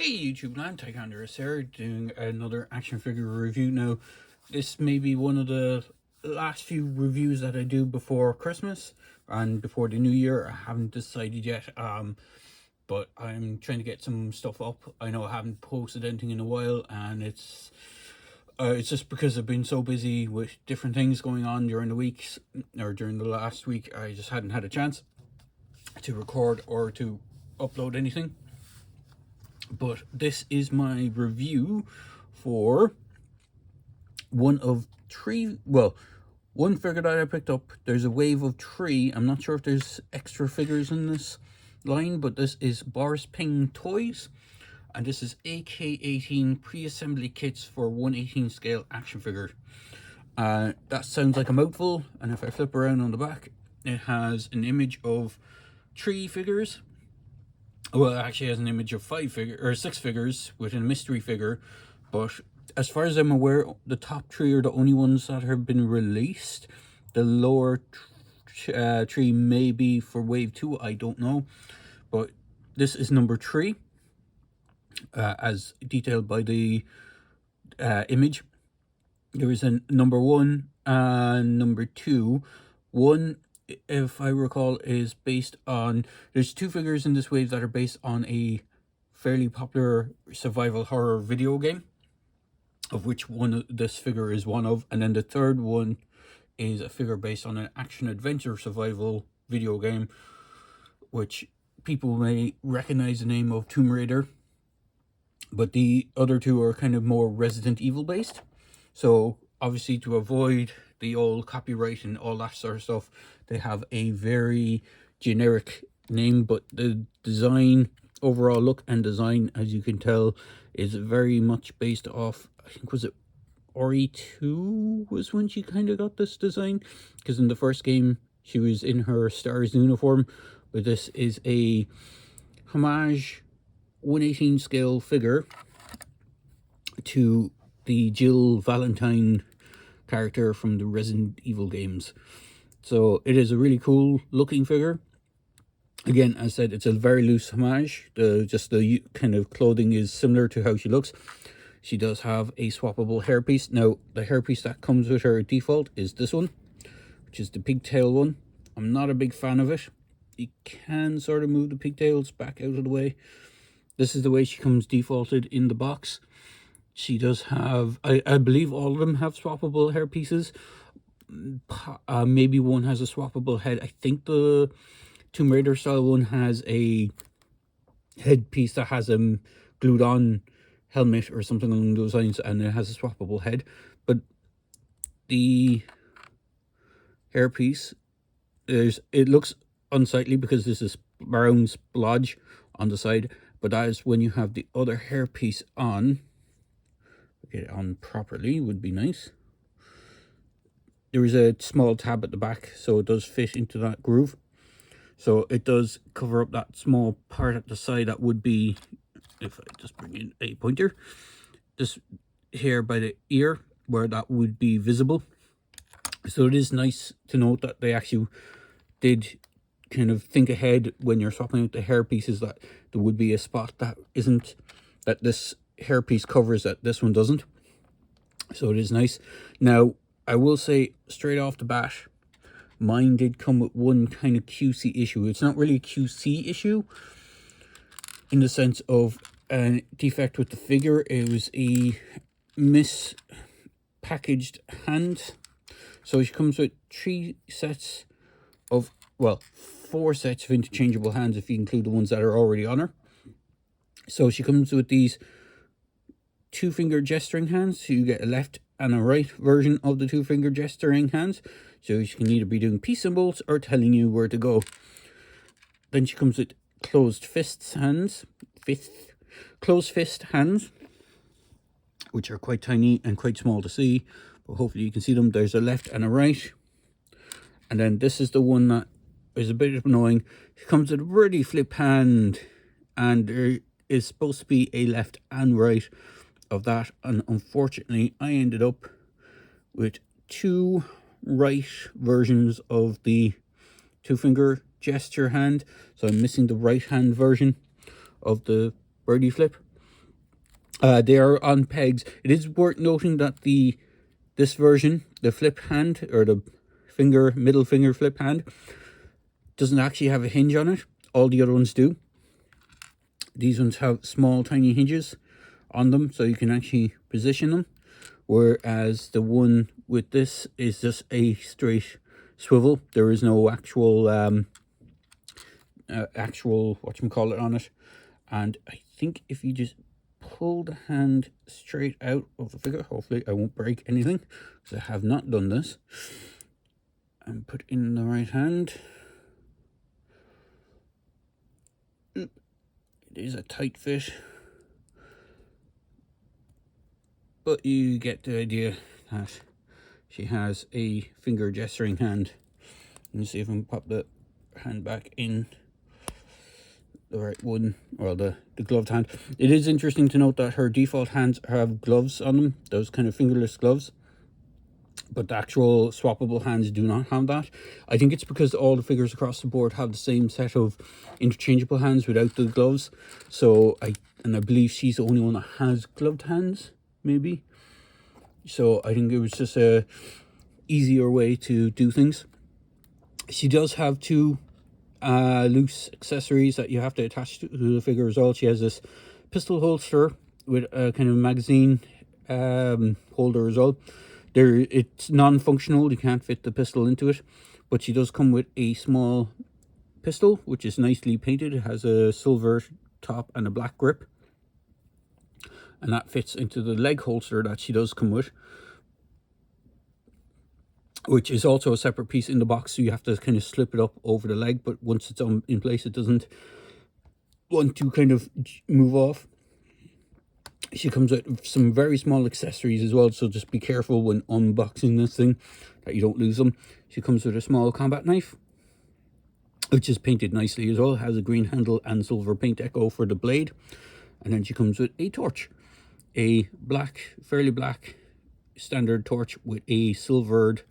Hey YouTube land, Taekwondo here, doing another action figure review. Now, this may be one of the last few reviews that I do before Christmas and before the new year. I haven't decided yet, but I'm trying to get some stuff up. I know I haven't posted anything in a while, and it's just because I've been so busy with different things going on during the weeks, or during the last week. I just hadn't had a chance to record or to upload anything. But this is my review for one figure that I picked up. There's a wave of 3. I'm not sure if there's extra figures in this line, but this is Boris Ping Toys, and this is AK18 pre-assembly kits for 1/18 scale action figure. That sounds like a mouthful, and if I flip around on the back, it has an image of 3 figures. Well, it actually has an image of 6 figures with a mystery figure, but as far as I'm aware, the top 3 are the only ones that have been released. The lower 3 may be for wave 2, I don't know, but this is number 3, as detailed by the image. There is a number 1 and number 2. 1, if I recall, is based on, there's 2 figures in this wave that are based on a fairly popular survival horror video game, of which this figure is one of, and then the third one is a figure based on an action adventure survival video game, which people may recognize the name of Tomb Raider, but the other 2 are kind of more Resident Evil based. So obviously, to avoid the old copyright and all that sort of stuff, they have a very generic name, but the design, overall look and design, as you can tell, is very much based off, I think, was it Ori 2 was when she kind of got this design, because in the first game she was in her STARS uniform, but this is a homage 1/18 scale figure to the Jill Valentine character from the Resident Evil games. So it is a really cool looking figure. Again, as I said, it's a very loose homage. The kind of clothing is similar to how she looks. She does have a swappable hairpiece. Now, the hairpiece that comes with her default is this one, which is the pigtail one. I'm not a big fan of it. You can sort of move the pigtails back out of the way. This is the way she comes defaulted in the box. She does have, I believe all of them have swappable hair pieces. Maybe one has a swappable head. I think the Tomb Raider style one has a headpiece that has a glued on helmet or something along those lines, and it has a swappable head. But the hairpiece, it looks unsightly because there's this brown splodge on the side, but that is when you have the other hairpiece on. Get it on properly would be nice. There is a small tab at the back, so it does fit into that groove. So it does cover up that small part at the side that would be, if I just bring in a pointer, this here by the ear, where that would be visible. So it is nice to note that they actually did kind of think ahead when you're swapping out the hair pieces, that there would be a spot that this hairpiece covers that this one doesn't. So it is nice. Now, I will say straight off the bat, mine did come with one kind of QC issue. It's not really a QC issue in the sense of a defect with the figure. It was a mispackaged hand. So she comes with 4 sets of interchangeable hands if you include the ones that are already on her. So she comes with these 2-finger gesturing hands, so you get a left and a right version of the 2-finger gesturing hands, so she can either be doing peace symbols or telling you where to go. Then she comes with closed fist hands, which are quite tiny and quite small to see, but hopefully you can see them. There's a left and a right, and then this is the one that is a bit annoying. It comes with a ready flip hand, and there is supposed to be a left and right of that, and unfortunately I ended up with 2 right versions of the 2-finger gesture hand, so I'm missing the right hand version of the birdie flip. They are on pegs. It is worth noting that this version, the flip hand, or the middle finger flip hand, doesn't actually have a hinge on it. All the other ones do. These ones have small tiny hinges on them, so you can actually position them, whereas the one with this is just a straight swivel. There is no actual whatchamacallit on it. And I think if you just pull the hand straight out of the figure, hopefully I won't break anything, because I have not done this, and put in the right hand, it is a tight fit, but you get the idea that she has a finger gesturing hand. Let me see if I can pop the hand back in the right one, or the gloved hand. It is interesting to note that her default hands have gloves on them, those kind of fingerless gloves, but the actual swappable hands do not have that. I think it's because all the figures across the board have the same set of interchangeable hands without the gloves. So I believe she's the only one that has gloved hands, maybe. So I think it was just a easier way to do things. She does have two loose accessories that you have to attach to the figure as well. She has this pistol holster with a kind of magazine holder as well. It's non-functional, you can't fit the pistol into it, but she does come with a small pistol which is nicely painted. It has a silver top and a black grip, and that fits into the leg holster that she does come with, which is also a separate piece in the box, so you have to kind of slip it up over the leg, but once it's in place it doesn't want to kind of move off. She comes with some very small accessories as well, so just be careful when unboxing this thing that you don't lose them. She comes with a small combat knife, which is painted nicely as well. It has a green handle and silver paint deco for the blade. And then she comes with a torch, a fairly black standard torch with a silvered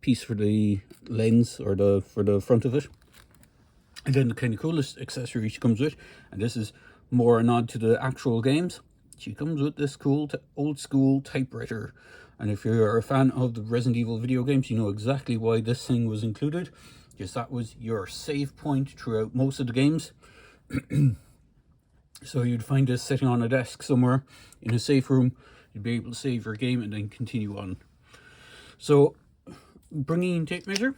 piece for the lens, or for the front of it. And then the kind of coolest accessory she comes with, and this is more a nod to the actual games, she comes with this cool old school typewriter. And if you're a fan of the Resident Evil video games, you know exactly why this thing was included, because that was your save point throughout most of the games. So you'd find this sitting on a desk somewhere in a safe room. You'd be able to save your game and then continue on. So bringing in tape measure,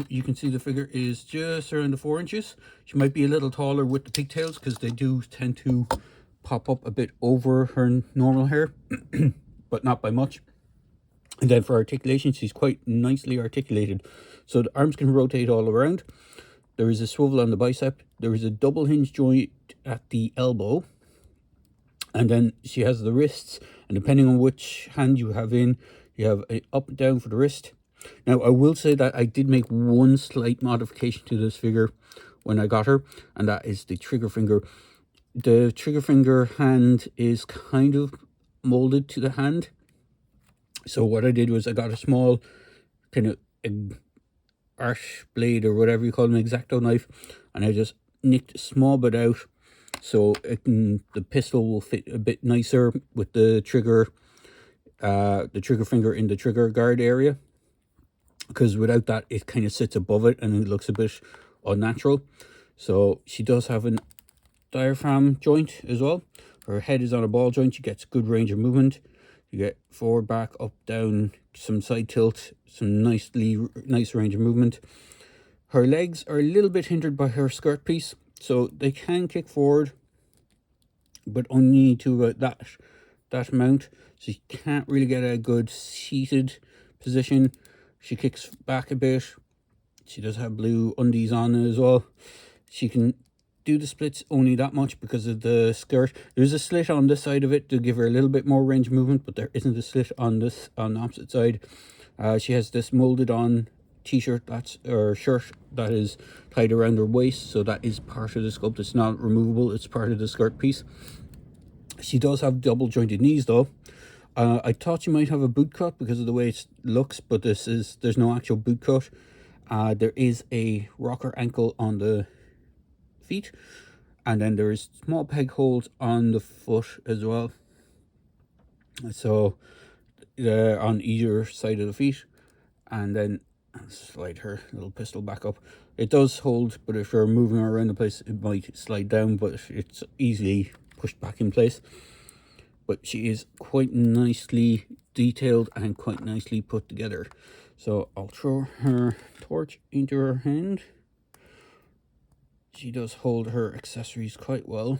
you can see the figure is just around the 4 inches. She might be a little taller with the pigtails, because they do tend to pop up a bit over her normal hair, but not by much. And then for articulation, she's quite nicely articulated, so the arms can rotate all around. There is a swivel on the bicep. There is a double hinge joint at the elbow, and then she has the wrists, and depending on which hand you have in, you have a up and down for the wrist. Now, I will say that I did make one slight modification to this figure when I got her, and that is the trigger finger. The trigger finger hand is kind of molded to the hand. So what I did was I got a small kind of arch blade, or whatever you call them, X-Acto knife, and I just nicked a small bit out, so the pistol will fit a bit nicer with the trigger finger in the trigger guard area, because without that it kind of sits above it and it looks a bit unnatural. So she does have a diaphragm joint as well. Her head is on a ball joint. She gets good range of movement. You get forward, back, up, down, some side tilt, some nice range of movement. Her legs are a little bit hindered by her skirt piece, so they can kick forward, but only to that amount. So you can't really get a good seated position. She kicks back a bit. She does have blue undies on as well. She can do the splits only that much because of the skirt. There's a slit on this side of it to give her a little bit more range of movement, but there isn't a slit on the opposite side. She has this molded on t-shirt or shirt that is tied around her waist, so that is part of the sculpt. It's not removable, it's part of the skirt piece. She does have double jointed knees though. I thought she might have a boot cut because of the way it looks, but there's no actual boot cut. There is a rocker ankle on the feet, And then there is small peg holes on the foot as well, so on either side of the feet. And then I'll slide her little pistol back up. It does hold, but if you're moving her around the place, it might slide down, but it's easily pushed back in place. But she is quite nicely detailed and quite nicely put together. So I'll throw her torch into her hand. She does hold her accessories quite well.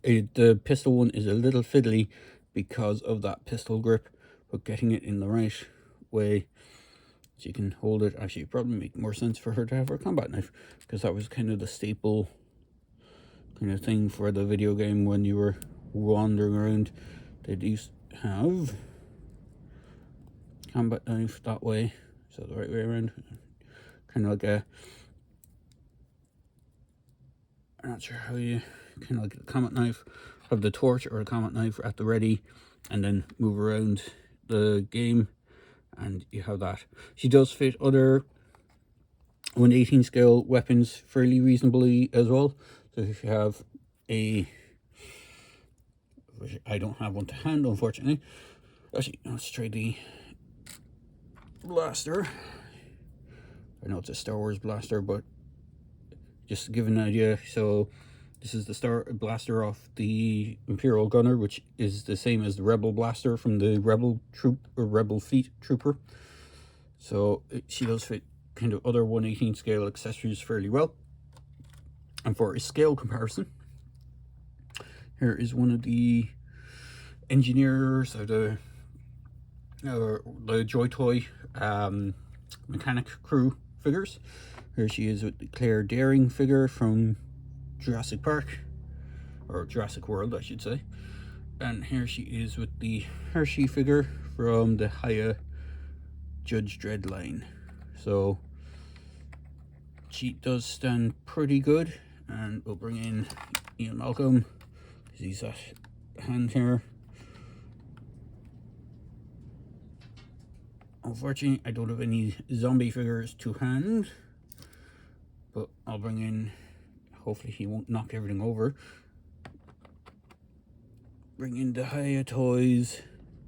The pistol one is a little fiddly because of that pistol grip, but getting it in the right way, she can hold it. Actually, probably make more sense for her to have her combat knife, because that was kind of the staple kind of thing for the video game when you were wandering around. They used to have combat knife that way, so the right way around, kind of like a, I'm not sure how you, kind of like a combat knife, have the torch or a combat knife at the ready, and then move around the game, and you have that. She does fit other 1/18 scale weapons fairly reasonably as well. So if you have a, I don't have one to hand unfortunately. Actually, let's try the blaster. I know it's a Star Wars blaster, but just to give an idea, so this is the Star blaster off the Imperial Gunner, which is the same as the Rebel blaster from the Rebel Troop or Rebel Fleet Trooper. So she does fit kind of other 1/18 scale accessories fairly well. And for a scale comparison, here is one of the engineers of the Joy Toy mechanic crew figures. Here she is with the Claire Daring figure from Jurassic Park, or Jurassic World I should say. And here she is with the Hershey figure from the Haya Judge Dredd line. So she does stand pretty good. And we'll bring in Ian Malcolm, because he's at hand here. Unfortunately, I don't have any zombie figures to hand, but I'll bring in, hopefully he won't knock everything over, bring in the Haya Toys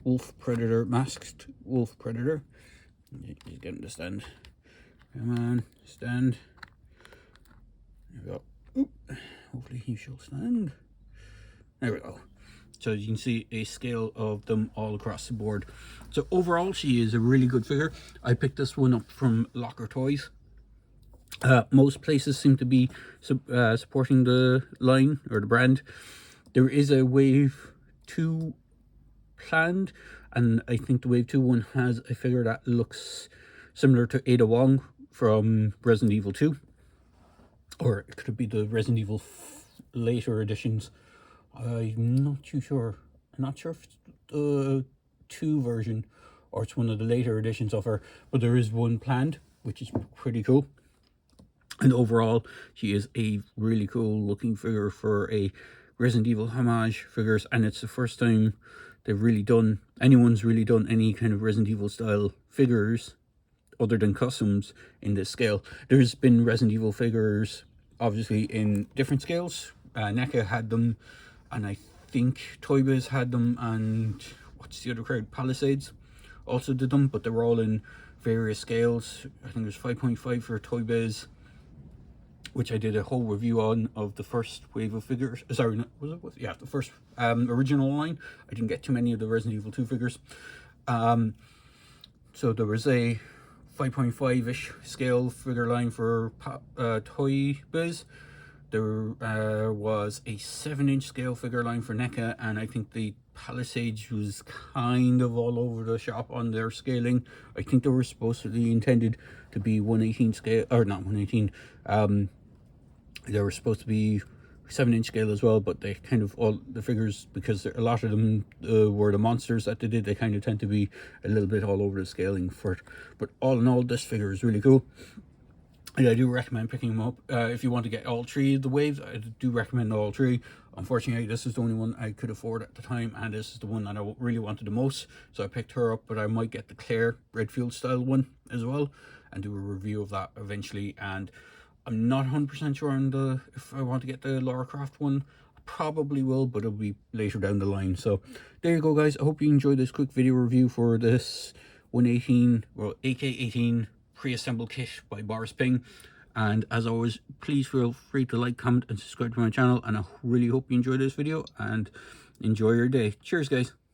Wolf Predator, masked Wolf Predator. He's getting to stand. Come on, stand. There we go. Oop. Hopefully he shall stand. There we go. So you can see a scale of them all across the board. So overall, she is a really good figure. I picked this one up from Locker Toys. Most places seem to be supporting the line or the brand. There is a Wave 2 planned, and I think the Wave 2 one has a figure that looks similar to Ada Wong from Resident Evil 2. Or it could be the Resident Evil later editions. I'm not too sure. I'm not sure if it's the 2 version or it's one of the later editions of her, but there is one planned, which is pretty cool. And overall, she is a really cool looking figure for a Resident Evil homage figures, and it's the first time they've really done, anyone's really done any kind of Resident Evil style figures other than customs in this scale. There's been Resident Evil figures obviously in different scales. NECA had them, and I think Toy Biz had them, and what's the other crowd, Palisades also did them, but they were all in various scales. I think there's 5.5 for Toy Biz, which I did a whole review on, of the first wave of figures. Sorry, was it? Yeah, the first original line. I didn't get too many of the Resident Evil 2 figures. So there was a 5.5-ish scale figure line for Toy Biz. There was a 7-inch scale figure line for NECA, and I think the Palisades was kind of all over the shop on their scaling. I think they were supposed to be intended to be 1/18 scale, or not 1/18. They were supposed to be 7-inch scale as well, but they kind of, all the figures, because a lot of them were the monsters that they did, they kind of tend to be a little bit all over the scaling for it. But all in all, this figure is really cool, and I do recommend picking them up. If you want to get all 3 of the waves, I do recommend all 3. Unfortunately, this is the only one I could afford at the time, and this is the one that I really wanted the most, so I picked her up. But I might get the Claire Redfield style one as well and do a review of that eventually. And I'm not 100% sure on the if I want to get the Lara Croft one. I probably will, but it'll be later down the line. So there you go, guys. I hope you enjoyed this quick video review for this 118, well, AK18 pre-assembled kit by Boris Ping. And as always, please feel free to like, comment, and subscribe to my channel. And I really hope you enjoyed this video and enjoy your day. Cheers, guys.